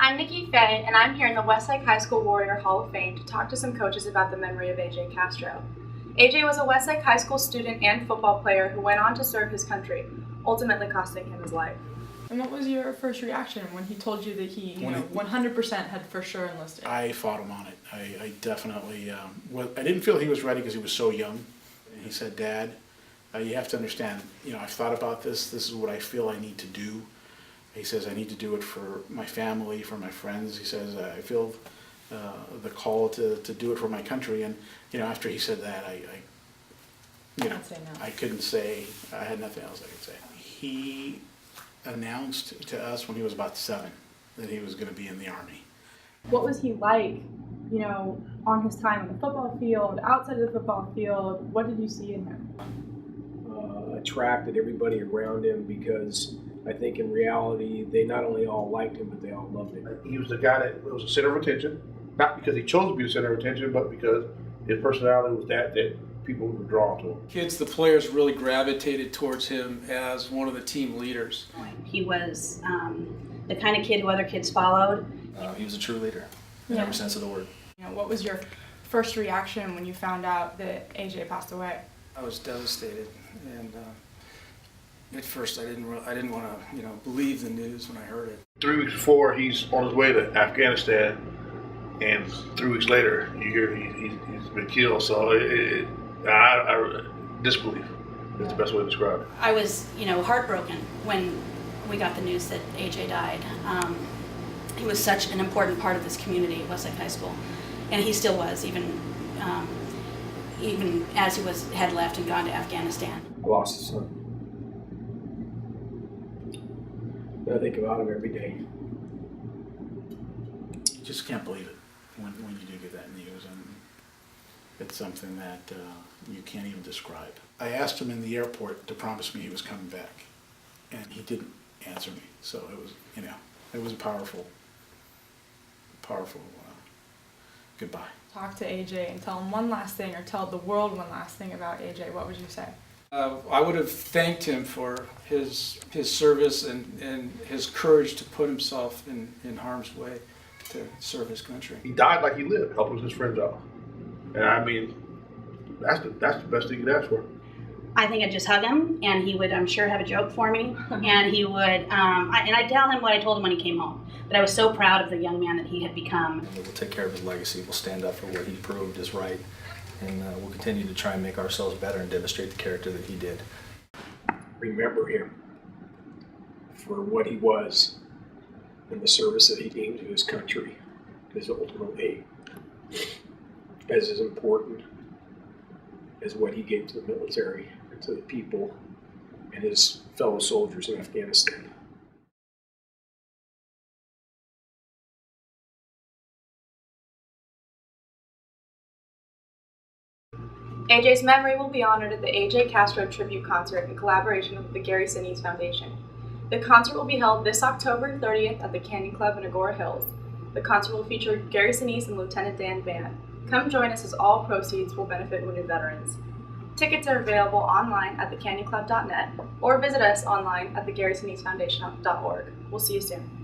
I'm Nikki Fay, and I'm here in the Westlake High School Warrior Hall of Fame to talk to some coaches about the memory of A.J. Castro. A.J. was a Westlake High School student and football player who went on to serve his country, ultimately costing him his life. And what was your first reaction when he told you that he 100% had for sure enlisted? I fought him on it. I definitely, I didn't feel he was ready because he was so young. And he said, Dad, you have to understand, I've thought about this. This is what I feel I need to do. He says, I need to do it for my family, for my friends. He says, I feel the call to do it for my country. And, after he said that, I couldn't say, I had nothing else I could say. He announced to us when he was about 7 that he was going to be in the Army. What was he like, on his time on the football field, outside of the football field? What did you see in him? Attracted everybody around him because I think in reality they not only all liked him, but they all loved him. He was the guy that was the center of attention, not because he chose to be the center of attention, but because his personality was that people were drawn to him. The players really gravitated towards him as one of the team leaders. He was the kind of kid who other kids followed. He was a true leader in every sense of the word. What was your first reaction when you found out that A.J. passed away? I was devastated, and at first I didn't want to believe the news when I heard it. 3 weeks before, he's on his way to Afghanistan, and 3 weeks later, you hear he's been killed. So I disbelief is the best way to describe it. I was, heartbroken when we got the news that A.J. died. He was such an important part of this community at Westlake High School, and he still was, even as he had left and gone to Afghanistan. I lost a son. I think about him every day. You just can't believe it when you do get that news, and it's something that you can't even describe. I asked him in the airport to promise me he was coming back, and he didn't answer me. So it was, it was a powerful goodbye. Talk to A.J. and tell him one last thing, or tell the world one last thing about A.J. What would you say? I would have thanked him for his service and his courage to put himself in harm's way to serve his country. He died like he lived, helping his friends out. And I mean, that's the best thing you could ask for. I think I'd just hug him, and he would, I'm sure, have a joke for me. And he would, and I'd tell him what I told him when he came home. That I was so proud of the young man that he had become. And we'll take care of his legacy. We'll stand up for what he proved is right. And we'll continue to try and make ourselves better and demonstrate the character that he did. Remember him for what he was and the service that he gave to his country is ultimately as important as what he gave to the military and to the people and his fellow soldiers in Afghanistan. A.J.'s memory will be honored at the A.J. Castro Tribute Concert in collaboration with the Gary Sinise Foundation. The concert will be held this October 30th at the Canyon Club in Agora Hills. The concert will feature Gary Sinise and Lieutenant Dan Band. Come join us as all proceeds will benefit wounded veterans. Tickets are available online at thecanyonclub.net or visit us online at thegarySiniseFoundation.org. We'll see you soon.